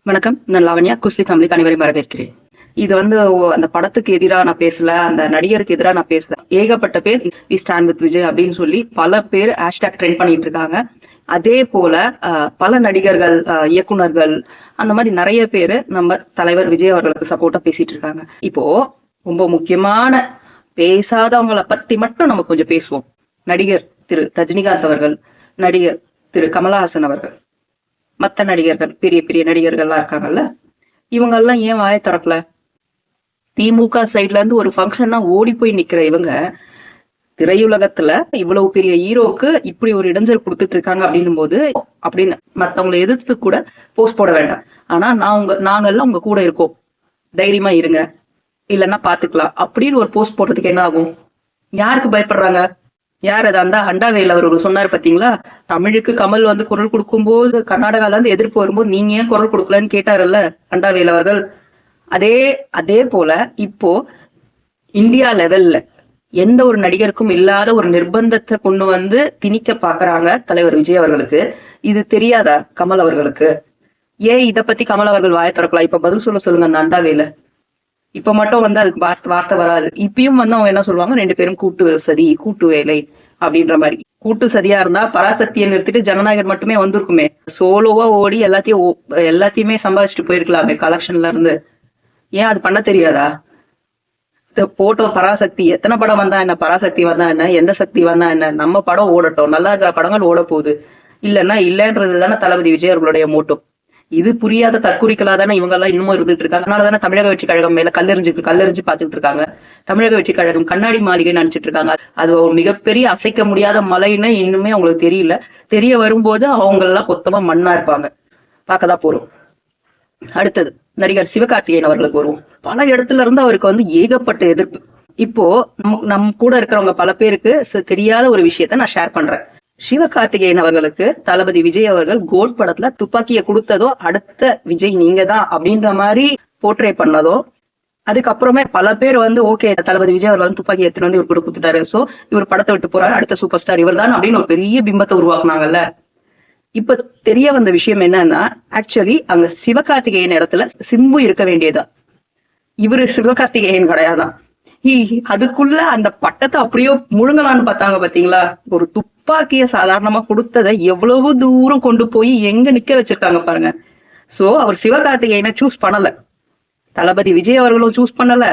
வணக்கம். நான் லாவண்யா. குஸ்லி ஃபேமிலிக்கு அனைவரையும் வரவேற்கிறேன். இது அந்த படத்துக்கு எதிராக நான் பேசல, அந்த நடிகருக்கு எதிராக நான் பேசல. ஏகப்பட்ட பேர் வி ஸ்டாண்ட் வித் விஜய் அப்படின்னு சொல்லி பல பேர் ஹேஷ்டாக் ட்ரெண்ட் பண்ணிட்டு இருக்காங்க. அதே போல பல நடிகர்கள், இயக்குனர்கள், அந்த மாதிரி நிறைய பேர் நம்ம தலைவர் விஜய் அவர்களுக்கு சப்போர்ட்டா பேசிட்டு இருக்காங்க. இப்போ ரொம்ப முக்கியமான பேசாதவங்களை பத்தி மட்டும் நம்ம கொஞ்சம் பேசுவோம். நடிகர் திரு ரஜினிகாந்த் அவர்கள், நடிகர் திரு கமலஹாசன் அவர்கள், மற்ற நடிகர்கள், பெரிய பெரிய நடிகர்கள்லாம் இருக்காங்கல்ல, இவங்கெல்லாம் ஏன் வாயை திறக்கல? திமுக சைட்ல இருந்து ஒரு ஃபங்க்ஷன்னா ஓடி போய் நிக்கிற இவங்க திரையுலகத்துல இவ்வளவு பெரிய ஹீரோக்கு இப்படி ஒரு இடைஞ்சல் கொடுத்துட்டு இருக்காங்க அப்படின்னும் போது, அப்படின்னு மத்தவங்களை எதிர்த்து கூட போஸ்ட் போட வேண்டாம். ஆனா நாங்கெல்லாம் உங்க கூட இருக்கோம், தைரியமா இருங்க, இல்லைன்னா பாத்துக்கலாம் அப்படின்னு ஒரு போஸ்ட் போடுறதுக்கு என்ன ஆகும்? யாருக்கு பயப்படுறாங்க? யார் அது? அந்த அண்டாவேல் அவர்கள் சொன்னாரு பாத்தீங்களா, தமிழுக்கு கமல் குரல் கொடுக்கும் போது கர்நாடகால இருந்து எதிர்ப்பு வரும்போது நீங்க ஏன் குரல் கொடுக்கலன்னு கேட்டாருல்ல அண்டாவேல் அவர்கள். அதே போல இப்போ இந்தியா லெவல்ல எந்த ஒரு நடிகருக்கும் இல்லாத ஒரு நிர்பந்தத்தை கொண்டு திணிக்க பாக்குறாங்க தலைவர் விஜய் அவர்களுக்கு. இது தெரியாதா கமல் அவர்களுக்கு? ஏன் இத பத்தி கமல் அவர்கள் வாயை திறக்கலாம்? இப்ப பதில் சொல்லுங்க அந்த அண்டாவேல. இப்ப மட்டும் அதுக்கு வார்த்தை வராது. இப்பயும் அவங்க என்ன சொல்லுவாங்க, 2 பேரும் கூட்டு சதி, கூட்டு வேலை அப்படின்ற மாதிரி. கூட்டு சதியா இருந்தா பராசக்தியை நிறுத்திட்டு ஜனநாயகர் மட்டுமே வந்திருக்குமே. சோலோவா ஓடி எல்லாத்தையுமே சம்பாதிச்சுட்டு போயிருக்கலாமே கலெக்ஷன்ல இருந்து. ஏன் அது பண்ண தெரியாதா? போட்டோ பராசக்தி எத்தனை படம் வந்தா என்ன, பராசக்தி வந்தா என்ன, எந்த சக்தி வந்தா என்ன, நம்ம படம் ஓடட்டும், நல்லா இருக்கிற படங்கள் ஓட போகுது, இல்லைன்னா இல்லைன்றது தானே தளபதி விஜய் அவர்களுடைய மோட்டோ. இது புரியாத தற்குறிகளா தானே இவங்க எல்லாம் இன்னமும் இருந்துட்டு இருக்காங்க. அதனால தானே தமிழக வெற்றி கழகம் மேல கல்லெறிஞ்சு பாத்துட்டு இருக்காங்க. தமிழக வெற்றி கழகம் கண்ணாடி மாளிகை நினைச்சிட்டு இருக்காங்க. அது ஒரு மிகப்பெரிய அசைக்க முடியாத மலைன்னு இன்னுமே அவங்களுக்கு தெரியல. தெரிய வரும்போது அவங்க எல்லாம் மொத்தமா மண்ணா இருப்பாங்க. பார்க்கதான் போறோம். அடுத்தது நடிகர் சிவகார்த்திகேயன் அவர்களுக்கு வருவோம். பல இடத்துல இருந்து அவருக்கு ஏகப்பட்ட எதிர்ப்பு. இப்போ நம் கூட இருக்கிறவங்க பல பேருக்கு தெரியாத ஒரு விஷயத்த நான் ஷேர் பண்றேன். சிவகார்த்திகேயன் அவர்களுக்கு தளபதி விஜய் அவர்கள் கோட் படத்துல துப்பாக்கியை கொடுத்ததோ, அடுத்த விஜய் நீங்க தான் அப்படின்ற மாதிரி போர்ட்ரே பண்ணதோ, அதுக்கப்புறமே பல பேர் ஓகே தளபதி விஜய் அவர்கள் துப்பாக்கி எடுத்துட்டு இவர் கூட கொடுத்துட்டாரு, சோ இவர் படத்தை விட்டு போறாரு, அடுத்த சூப்பர் ஸ்டார் இவர் தான் அப்படின்னு ஒரு பெரிய பிம்பத்தை உருவாக்குனாங்கல்ல. இப்ப தெரிய வந்த விஷயம் என்னன்னா, ஆக்சுவலி அங்க சிவகார்த்திகேயன் இடத்துல சிம்பு இருக்க வேண்டியதா, இவரு சிவகார்த்திகேயன் கிடையாதான். அதுக்குள்ள அந்த பட்டத்தை அப்படியோ முழுங்கலான்னு பார்த்தாங்க பாத்தீங்களா. ஒரு துப்பாக்கிய சாதாரணமா கொடுத்ததை எவ்வளவு தூரம் கொண்டு போய் எங்க நிக்க வச்சிருக்காங்க பாருங்க. சோ அவர் சிவகார்த்திகேயனை சூஸ் பண்ணல, தளபதி விஜய் அவர்களும் சூஸ் பண்ணல,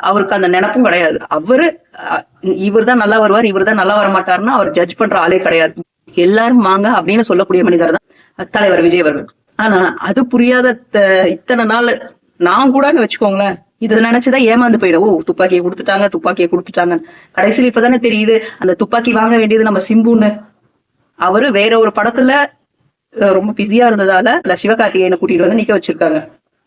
அவருக்கு அந்த நினைப்பும் கிடையாது. இவர் தான் நல்லா வருவார், இவர் தான் நல்லா வர மாட்டாருன்னா அவர் ஜட்ஜ் பண்ற ஆளே கிடையாது. எல்லாரும் வாங்க அப்படின்னு சொல்லக்கூடிய மனிதர் தான் தலைவர் விஜய் அவர்கள். ஆனா அது புரியாத இத்தனை நாள் நான் கூட வச்சுக்கோங்களேன், இதை நினைச்சுதான் ஏமாந்து போயிடும். துப்பாக்கியை கொடுத்துட்டாங்க. கடைசியில் இப்பதானே தெரியுது அந்த துப்பாக்கி வாங்க வேண்டியது நம்ம சிம்புன்னு. அவரு வேற ஒரு படத்துல ரொம்ப பிஸியா இருந்ததால சிவகார்த்திகேயனை கூட்டிட்டு நிக்க வச்சிருக்காங்க.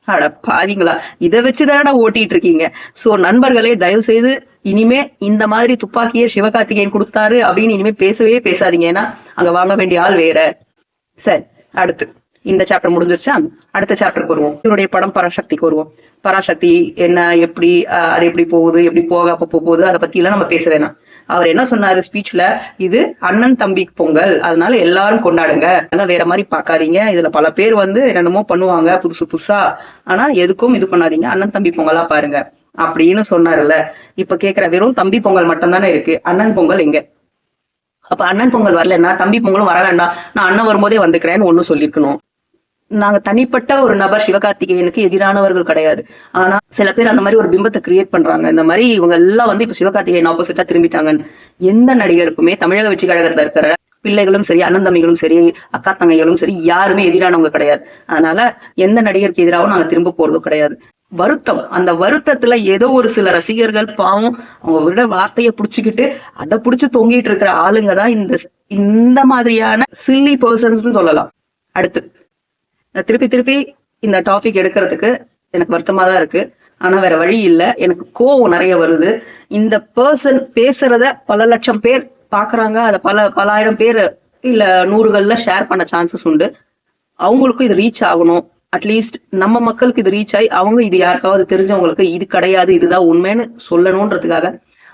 அட பாவீங்களா, இதை வச்சுதானடா ஓட்டிட்டு இருக்கீங்க. சோ நண்பர்களே, தயவு செய்து இனிமே இந்த மாதிரி துப்பாக்கியை சிவகார்த்திகேயன் கொடுத்தாரு அப்படின்னு இனிமே பேசவே பேசாதீங்க. ஏன்னா அங்க வாங்க வேண்டிய ஆள் வேற. சரி, அடுத்து இந்த சாப்டர் முடிஞ்சிருச்சா? அடுத்த சாப்டருக்கு வருவோம். இவருடைய படம் பராசக்திக்கு வருவோம். பராசக்தி என்ன, எப்படி அது எப்படி போகுது, எப்படி போகுது, அதை பத்தி எல்லாம் நம்ம பேச வேணாம். அவர் என்ன சொன்னாரு ஸ்பீச்ல, இது அண்ணன் தம்பி பொங்கல், அதனால எல்லாரும் கொண்டாடுங்க, வேற மாதிரி பாக்காதீங்க, இதுல பல பேர் என்னென்னமோ பண்ணுவாங்க புதுசா, ஆனா எதுக்கும் இது பண்ணாதீங்க, அண்ணன் தம்பி பொங்கலா பாருங்க அப்படின்னு சொன்னாருல்ல. இப்ப கேக்குற, வெறும் தம்பி பொங்கல் மட்டும் தானே இருக்கு, அண்ணன் பொங்கல் எங்க? அப்ப அண்ணன் பொங்கல் வரலன்னா தம்பி பொங்கலும் வர வேண்டாம், நான் அண்ணன் வரும்போதே வந்துக்கிறேன்னு ஒண்ணு சொல்லிருக்கணும். நாங்க தனிப்பட்ட ஒரு நபர் சிவகார்த்திகேயனுக்கு எதிரானவர்கள் கிடையாது. ஆனா சில பேர் அந்த மாதிரி ஒரு பிம்பத்தை கிரியேட் பண்றாங்க. இந்த மாதிரி இவங்க எல்லாம் இப்ப சிவகார்த்திகேயன் ஆப்போசிட்டா திரும்பிட்டாங்கன்னு. எந்த நடிகருக்குமே தமிழக வெற்றி கழகத்துல இருக்கிற பிள்ளைகளும் சரி, அண்ணன் தம்பிகளும் சரி, அக்கா தங்கைகளும் சரி, யாருமே எதிரானவங்க கிடையாது. அதனால எந்த நடிகருக்கு எதிராகவும் நாங்க திரும்ப போறதும் கிடையாது. வருத்தம், அந்த வருத்தத்துல ஏதோ ஒரு சில ரசிகர்கள் பாவம் அவங்க விட வார்த்தையை புடிச்சுக்கிட்டு அதை புடிச்சு தொங்கிட்டு இருக்கிற ஆளுங்க தான் இந்த மாதிரியான சில்லி பர்சன்ஸ் சொல்லலாம். அடுத்து திருப்பி இந்த டாபிக் எடுக்கிறதுக்கு எனக்கு வருத்தமா தான் இருக்கு. ஆனா வேற வழி இல்லை, எனக்கு கோவம் நிறைய வருது. இந்த பர்சன் பேசுறத பல லட்சம் பேர் பாக்குறாங்க, அதை பல ஆயிரம் பேர் இல்ல நூறுகள்ல ஷேர் பண்ண சான்சஸ் உண்டு. அவங்களுக்கும் இது ரீச் ஆகணும். அட்லீஸ்ட் நம்ம மக்களுக்கு இது ரீச் ஆகி அவங்க இது யாருக்காவது தெரிஞ்சவங்களுக்கு இது கிடையாது, இதுதான் உண்மைன்னு சொல்லணும்ன்றதுக்காக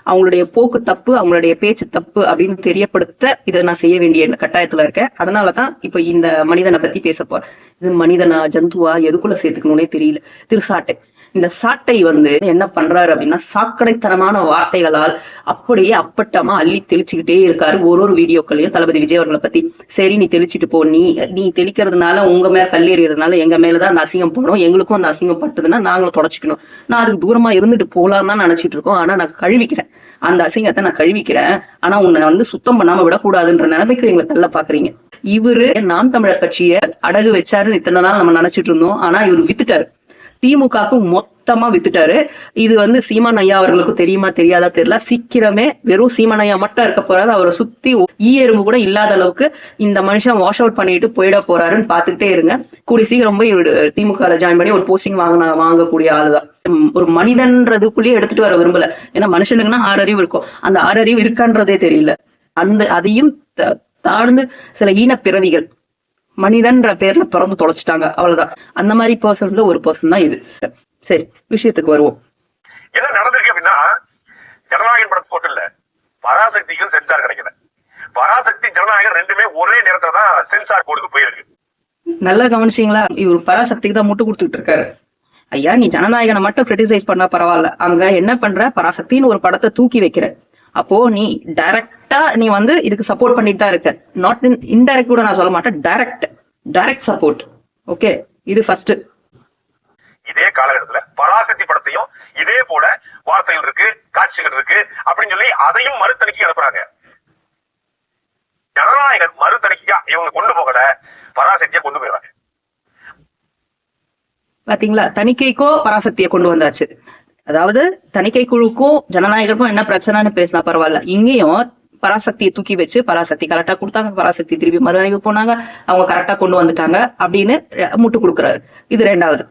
அவங்களுடைய போக்கு தப்பு, அவங்களுடைய பேச்சு தப்பு அப்படின்னு தெரியப்படுத்த இதை நான் செய்ய வேண்டிய கட்டாயத்துல இருக்கேன். அதனாலதான் இப்ப இந்த மனிதனை பத்தி பேச போறேன். இது மனிதனா ஜந்துவா எதுக்குள்ள சேர்த்துக்கணும்னே தெரியல. திருசாட்டை. இந்த சாட்டை வந்து என்ன பண்றாரு அப்படின்னா, சாக்கடைத்தனமான வார்த்தைகளால் அப்படியே அப்பட்டமா அள்ளி தெளிச்சுக்கிட்டே இருக்காரு ஒரு வீடியோக்களையும் தளபதி விஜய் அவர்களை பத்தி. சரி, நீ தெளிச்சுட்டு போ, நீ தெளிக்கிறதுனால உங்க மேல கல்லெறியறதுனால எங்க மேலதான் அந்த அசிங்கம் போனோம், எங்களுக்கும் அந்த அசிங்கம் பட்டதுன்னா நாங்களும் தொடச்சிக்கணும். நான் அதுக்கு தூரமா இருந்துட்டு போலான்னு தான் நினைச்சிட்டு இருக்கோம். ஆனா நான் கழுவிக்கிறேன், அந்த அசிங்கத்தை நான் கழுவிக்கிறேன். ஆனா உன்னை வந்து சுத்தம் பண்ணாம விடக்கூடாதுன்ற நிலைமைக்கு எங்களை தள்ள பாக்குறீங்க. இவரு நாம் தமிழர் கட்சியை அடகு வச்சாருன்னு இத்தனை நாள் நம்ம நினைச்சிட்டு இருந்தோம். ஆனா இவரு வித்துட்டாரு, திமுகவுக்கு மொத்தமா வித்துட்டாரு. இது வந்து சீமான் ஐயா அவர்களுக்கு தெரியுமா தெரியாதா தெரியல. சீக்கிரமே வெறும் சீமான் ஐயா மட்டும் இருக்க போறாரு. அவரை சுத்தி எறும்பு கூட இல்லாத அளவுக்கு இந்த மனுஷன் வாஷ் அவுட் பண்ணிட்டு போயிட போறாருன்னு பாத்துக்கிட்டே இருங்க. கூடி சீக்கிரம் போய் திமுக ஜாயின் பண்ணி ஒரு போஸ்டிங் வாங்கக்கூடிய ஆளுதான். ஒரு மனிதன்றதுக்குள்ளேயே எடுத்துட்டு வர விரும்பல. ஏன்னா மனுஷனுக்குன்னா 6 அறிவு இருக்கும், அந்த 6 அறிவு இருக்கான்றதே தெரியல. அதையும் தாழ்ந்து சில ஈன பிறவிகள் மனிதன்ற பேர்ல பிறந்து தொலைச்சிட்டாங்க, அவ்வளவுதான். அந்த மாதிரி பர்சன்ஸ்ல ஒரு பர்சன் தான் இது. சரி, விஷயத்துக்கு வருவோம். என்ன நடந்திருக்கு அப்படின்னா, ஜனநாயகன் படத்து போட்டு இல்ல, பராசக்திக்கும் சென்சார் கிடைக்கல. பராசக்தி ஜனநாயகம் ரெண்டுமே ஒரே நேரத்துல தான் சென்சார் போர்டுக்கு போயிருக்கு. நல்லா கவனிச்சீங்களா? இவர் பராசக்திக்கு தான் முட்டு கொடுத்துட்டு இருக்காரு. ஐயா, நீ ஜனநாயகனை மட்டும் கிரிட்டிசைஸ் பண்ணா பரவாயில்ல, அங்க என்ன பண்ற, பராசக்தின்னு ஒரு படத்தை தூக்கி வைக்கிற. அப்போ நீ டைரக்டா நீ வந்து இதுக்கு சப்போர்ட் பண்ணிட்டு தான் இருக்க. நாட் இன்டைரக்ட் கூட நான் சொல்ல மாட்டேன், டைரக்ட் சப்போர்ட். ஓகே, இது ஃபர்ஸ்ட். இதே காலகட்டத்துல பராசக்தி படத்தையும் இதே போல வார்த்தைகள் இருக்கு, காட்சிகள் இருக்கு அப்படின்னு சொல்லி அதையும் மறுதணிக்கை அனுப்புறாங்க. ஜனநாயகன் மறுதணிக்கையா இவங்க கொண்டு போகல, பராசக்தியை கொண்டு போயிடுறாங்க. பாத்தீங்களா, தணிக்கைக்கோ பராசக்தியை கொண்டு வந்தாச்சு. அதாவது தணிக்கை குழுக்கும் ஜனநாயகருக்கும் என்ன பிரச்சனைன்னு பேசினா பரவாயில்ல, இங்கேயும் பராசக்தியை தூக்கி வச்சு பராசக்தி கரெக்டா கொடுத்தாங்க, பராசக்தி திருப்பி மறு ஆய்வு போனாங்க, அவங்க கரெக்டா கொண்டு வந்துட்டாங்க அப்படின்னு முட்டு கொடுக்குறாரு. இது ரெண்டாவது.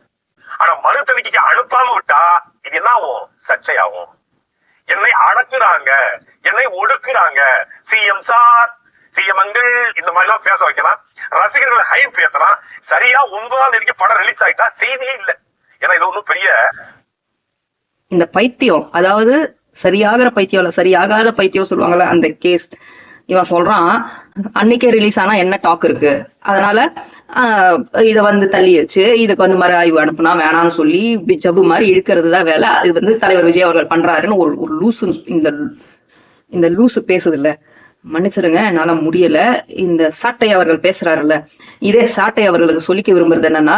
ஆனா மறு தணிக்கைக்கு அனுப்பாம விட்டா இது என்ன ஆகும்? சர்ச்சையாகும். என்னை அடக்குறாங்க, என்னை ஒடுக்குறாங்க, சிஎம் சார், சிஎம்ங்கள் இந்த மாதிரி எல்லாம் பேச வைக்கலாம், ரசிகர்கள் ஹைப் ஏத்தலாம். சரியா 9ஆம் தேதிக்கு படம் ரிலீஸ் ஆயிட்டா செய்தியே இல்லை. ஏன்னா இது ஒன்றும் பெரிய இந்த பைத்தியம், அதாவது சரியாகிற பைத்தியம் இல்ல, சரியாகாத பைத்தியம் சொல்லுவாங்கல்ல, அந்த கேஸ். இவன் சொல்றான், அன்னைக்கே ரிலீஸ் ஆனா என்ன டாக் இருக்கு, அதனால இதை வந்து தள்ளி வச்சு இதுக்கு வந்து மறு ஆய்வு அனுப்புனா வேணாம்னு சொல்லி ஜபு மாதிரி இழுக்கிறது தான் வேலை. அது வந்து தலைவர் விஜய் அவர்கள் பண்றாருன்னு ஒரு லூசு இந்த லூசு பேசுது இல்ல. மன்னிச்சிருங்க, என்னால முடியல. இந்த சாட்டை அவர்கள் பேசுறாருல்ல, இதே சாட்டை அவர்களுக்கு சொல்லிக்க விரும்புறது என்னன்னா,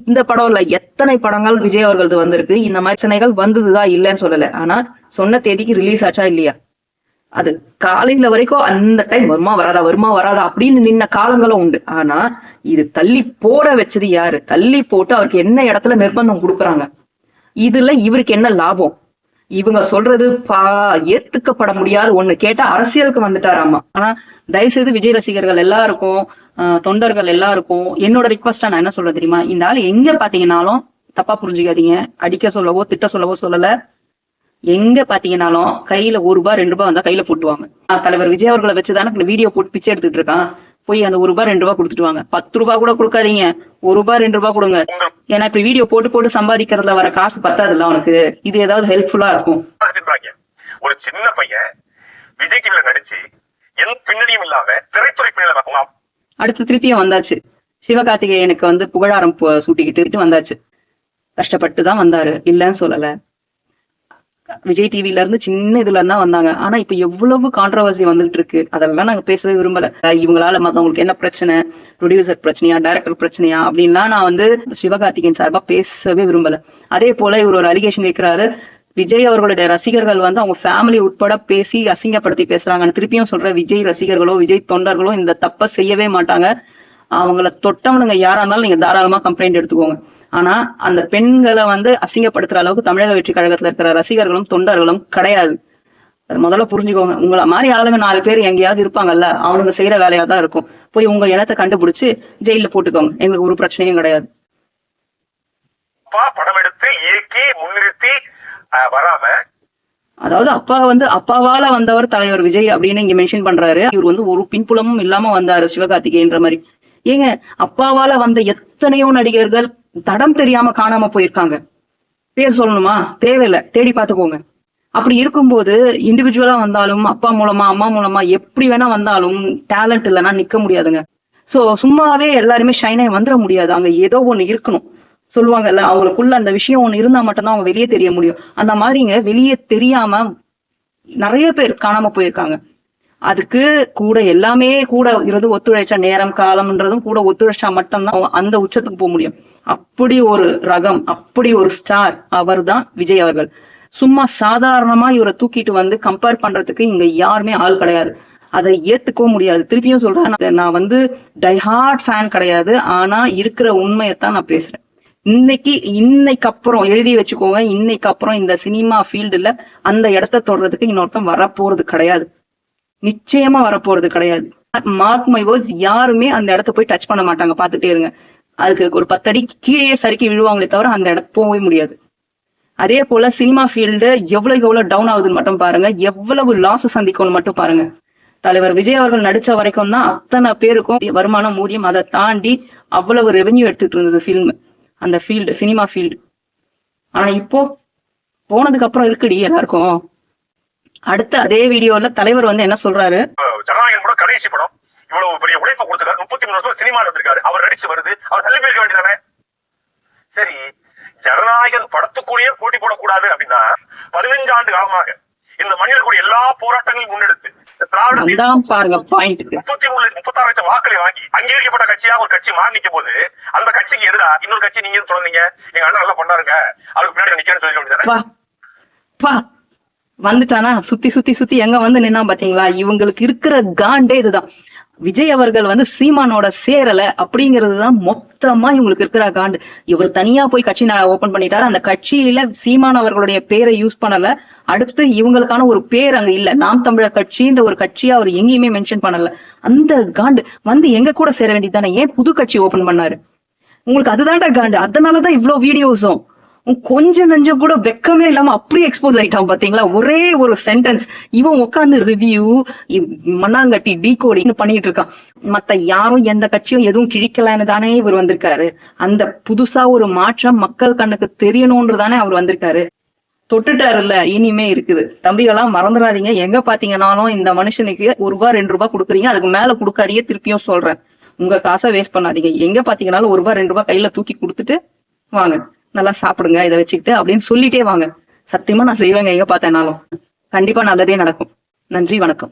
இந்த படம் இல்ல, எத்தனை படங்கள் விஜய் அவர்களது வந்திருக்கு, இந்த மாதிரி பிரச்சனைகள் வந்ததுதான் இல்லைன்னு சொல்லல. ஆனா சொன்ன தேதிக்கு ரிலீஸ் ஆச்சா இல்லையா, அது காலையில வரைக்கும் அந்த டைம் வருமா வராதா அப்படின்னு நின்ன காலங்களும் உண்டு. ஆனா இது தள்ளி போட வச்சது யாரு? தள்ளி போட்டு அவருக்கு என்ன இடத்துல நிர்பந்தம் கொடுக்குறாங்க, இதுல இவருக்கு என்ன லாபம்? இவங்க சொல்றது ஏத்துக்கப்பட முடியாது ஒண்ணு. கேட்டா அரசியலுக்கு வந்துட்டாராமா. ஆனா தயவுசெய்து விஜய் ரசிகர்கள் எல்லாருக்கும், தொண்டர்கள் எல்லாருக்கும் என்னோட ரிக்வஸ்டா நான் என்ன சொல்றது தெரியுமா, இந்த ஆள் எங்க பாத்தீங்கன்னாலும் தப்பா புரிஞ்சுக்காதீங்க, அடிக்க சொல்லவோ திட்ட சொல்லவோ சொல்லல. எங்க பாத்தீங்கன்னாலும் கையில ₹1 2 வந்தா கையில போட்டுவாங்க. தலைவர் விஜய் அவர்களை வச்சுதானே வீடியோ போட்டு பிச்சை எடுத்துட்டு இருக்கான். போய் அந்த ₹1 2 கொடுத்துட்டு வாங்க. ₹10 கூட கொடுக்காதீங்க, ₹1 2 கொடுங்க. ஏன்னா இப்ப வீடியோ போட்டு சம்பாதிக்கிறதுல வர காசு பத்தாதுல்ல அவனுக்கு, இது ஏதாவது ஹெல்ப்ஃபுல்லா இருக்கும். ஒரு சின்ன பையன் விஜய் டிவில நடிச்சு எந்த பின்னணியும் இல்லாம திரைத்துறை பின்னணி அடுத்து திருப்பியும் வந்தாச்சு. சிவகார்த்திகேயனுக்கு வந்து புகழாரம் சூட்டிக்கிட்டு வந்தாச்சு. கஷ்டப்பட்டு தான் வந்தாரு, இல்லன்னு சொல்லல. விஜய் டிவில இருந்து சின்ன இதுல இருந்தா வந்தாங்க. ஆனா இப்ப எவ்வளவு கான்ட்ரவர்சி வந்துட்டு இருக்கு, அதெல்லாம் நாங்க பேசவே விரும்பல. இவங்களால மத்தவங்களுக்கு என்ன பிரச்சனை, ப்ரொடியூசர் பிரச்சனையா, டைரக்டர் பிரச்சனையா அப்படின்லாம் நான் வந்து சிவகார்த்திகேயன் சார்பா பேசவே விரும்பல. அதே போல இவர் ஒரு அலிகேஷன் வைக்கிறாரு, விஜய் அவர்களுடைய ரசிகர்கள் வந்து அவங்க ஃபேமிலி உட்பட பேசி அசிங்கப்படுத்தி பேசுறாங்கன்னு. திருப்பியும் சொல்ற, விஜய் ரசிகர்களோ விஜய் தொண்டர்களோ இந்த தப்ப செய்யவே மாட்டாங்க. அவங்கள தொட்டவனுங்க யாரா இருந்தாலும் நீங்க தாராளமா கம்ப்ளைண்ட் எடுத்துக்கோங்க. ஆனா அந்த பெண்களை வந்து அசிங்கப்படுத்துற அளவுக்கு தமிழக வெற்றி கழகத்துல இருக்கிற ரசிகர்களும் தொண்டர்களும் கிடையாது. அது முதல்ல புரிஞ்சுக்கோங்க. உங்களை மாதிரி ஆளுங்க 4 பேர் எங்கேயாவது இருப்பாங்கல்ல, அவனுங்க செய்யற வேலையா தான் இருக்கும். போய் உங்க இனத்தை கண்டுபிடிச்சு ஜெயில போட்டுக்கோங்க, எங்களுக்கு ஒரு பிரச்சனையும் கிடையாது. படம் எடுத்து இயக்கி முன்னிறுத்தி வராம, அதாவது அப்பாவால வந்தவர் தலைவர் விஜய் அப்படின்னு இங்க மென்ஷன் பண்றாரு. இவர் வந்து ஒரு பின்புலமும் இல்லாம வந்தாரு சிவகார்த்திகேயன்ற மாதிரி. ஏங்க, அப்பாவால வந்த எத்தனையோ நடிகர்கள் தடம் தெரியாம காணாம போயிருக்காங்க. பேர் சொல்லணுமா? தேவையில்லை, தேடி பார்த்துக்கோங்க. அப்படி இருக்கும்போது இண்டிவிஜுவலா வந்தாலும் அப்பா மூலமா அம்மா மூலமா எப்படி வேணா வந்தாலும் டேலண்ட் இல்லைன்னா நிக்க முடியாதுங்க. சோ சும்மாவே எல்லாருமே ஷைனாய் வந்துட முடியாது. அங்க ஏதோ ஒண்ணு இருக்கணும். சொல்லுவாங்கல்ல, அவங்களுக்குள்ள அந்த விஷயம் ஒண்ணு இருந்தா மட்டும்தான் அவங்க வெளியே தெரிய முடியும். அந்த மாதிரிங்க வெளியே தெரியாம நிறைய பேர் காணாம போயிருக்காங்க. அதுக்கு கூட எல்லாமே கூட இருந்து ஒத்துழைச்சா, நேரம் காலம்ன்றதும் கூட ஒத்துழைச்சா மட்டும்தான் அந்த உச்சத்துக்கு போக முடியும். அப்படி ஒரு ரகம், அப்படி ஒரு ஸ்டார் அவர் தான் விஜய் அவர்கள். சும்மா சாதாரணமா இவரை தூக்கிட்டு வந்து கம்பேர் பண்றதுக்கு இங்க யாருமே ஆள் கிடையாது. அதை ஏத்துக்கவும் முடியாது. திருப்பியும் சொல்றேன், நான் வந்து டைஹார்ட் ஃபேன் கிடையாது. ஆனா இருக்கிற உண்மையத்தான் நான் பேசுறேன். இன்னைக்கு அப்புறம் எழுதி வச்சுக்கோங்க, இன்னைக்கு அப்புறம் இந்த சினிமா ஃபீல்டுல அந்த இடத்த தொடுறதுக்கு இன்னொருத்தன் வரப்போறது கிடையாது. நிச்சயமா வரப்போறது கிடையாது. மார்க் மை வேர்ட்ஸ், யாருமே அந்த இடத்த போய் டச் பண்ண மாட்டாங்க. பாத்துட்டே இருங்க. அதுக்கு ஒரு 10 அடி கீழே சறுக்கி விழுவாங்களே தவிர அந்த இடத்துக்கு போகவே முடியாது. அதே போல சினிமா ஃபீல்டு எவ்வளவு டவுன் ஆகுதுன்னு மட்டும் பாருங்க. எவ்வளவு லாஸ் சந்திக்கும்னு மட்டும் பாருங்க. தலைவர் விஜய் அவர்கள் நடிச்ச வரைக்கும் தான் அத்தனை பேருக்கும் வருமானம், ஊதியம், அதை தாண்டி அவ்வளவு ரெவென்யூ எடுத்துட்டு இருந்தது ஃபில்ம், அந்த ஃபீல்டு, சினிமா ஃபீல்டு. ஆனா இப்போ போனதுக்கு அப்புறம் இருக்குடி எல்லாருக்கும். அடுத்து அதே வீடியோல தலைவர் வந்து என்ன சொல்றாரு, ஜனநாயகன் கூட கடைசி படம் இவ்வளவு பெரிய உழைப்பை கொடுத்துருக்காரு. 33 வருஷம் சினிமாவில் இருந்திருக்காரு. அவர் நடிச்சு வருது, அவர் தள்ளி போயிருக்க வேண்டியதானே? சரி, ஜனநாயகன் படத்துக்குள்ளேயே போட்டி போடக்கூடாது அப்படின்னா 15 ஆண்டு காலமாக இந்த மனிதர்களுடைய எல்லா போராட்டங்களையும் முன்னெடுத்து பாருங்க பாயிண்ட் 36 லட்சம் வாக்களை வாங்கி அங்கீகரிக்கப்பட்ட கட்சியா ஒரு கட்சி மாறி நிற்கும் போது அந்த கட்சிக்கு எதிரா இன்னொரு கட்சி நீங்க தொடர்ந்தீங்க, எங்க அண்ணன் நல்லா பண்ணாருங்க, அதுக்கு பின்னாடி நிக்கிறேன்னு சொல்லிக்க வேண்டியதானே? வந்துட்டானா சுத்தி சுத்தி சுத்தி எங்க வந்து நின்னா பாத்தீங்களா? இவங்களுக்கு இருக்கிற காண்டே இதுதான். விஜய் அவர்கள் வந்து சீமானோட சேரல அப்படிங்கிறதுதான் மொத்தமா இவங்களுக்கு இருக்கிற காண்டு. இவர் தனியா போய் கட்சி ஓபன் பண்ணிட்டாரு. அந்த கட்சியில சீமான் அவர்களுடைய பேரை யூஸ் பண்ணல. அடுத்து இவங்களுக்கான ஒரு பேர் அங்க இல்ல. நாம் தமிழர் கட்சின்ற ஒரு கட்சியா அவர் எங்கேயுமே மென்ஷன் பண்ணல. அந்த காண்டு வந்து எங்க கூட சேர வேண்டியதானே? ஏன் புது கட்சி ஓபன் பண்ணாரு? உங்களுக்கு அதுதான்டா காண்டு. அதனாலதான் இவ்வளவு வீடியோஸும் கொஞ்சம் நஞ்சம் கூட வெக்கமே இல்லாம அப்படியே எக்ஸ்போஸ் ஆயிட்டான் பாத்தீங்களா? ஒரே ஒரு சென்டென்ஸ் இவன் உட்காந்து ரிவ்யூ மண்ணாங்கட்டி டீகோடின்னு பண்ணிட்டு இருக்கான். மத்த யாரும் எந்த கட்சியும் எதுவும் கிழிக்கலன்னு தானே இவர் வந்திருக்காரு. அந்த புதுசா ஒரு மாற்றம் மக்கள் கண்ணுக்கு தெரியணும்னு தானே அவர் வந்திருக்காரு. தொட்டுட்டாருல்ல, இனிமே இருக்குது. தம்பிகளாம் மறந்துடாதீங்க. எங்க பாத்தீங்கன்னாலும் இந்த மனுஷனுக்கு ₹1 ₹2 கொடுக்குறீங்க, அதுக்கு மேல கொடுக்காதீங்க. திருப்பியும் சொல்றேன், உங்க காசை வேஸ்ட் பண்ணாதீங்க. எங்க பாத்தீங்கன்னாலும் ₹1 ₹2 கையில தூக்கி கொடுத்துட்டு வாங்க, நல்லா சாப்பிடுங்க இதை வச்சுக்கிட்டு அப்படின்னு சொல்லிட்டே வாங்க. சத்தியமா நான் செய்வேங்க. எங்க பார்த்தேனாலும் கண்டிப்பா நல்லதே நடக்கும். நன்றி, வணக்கம்.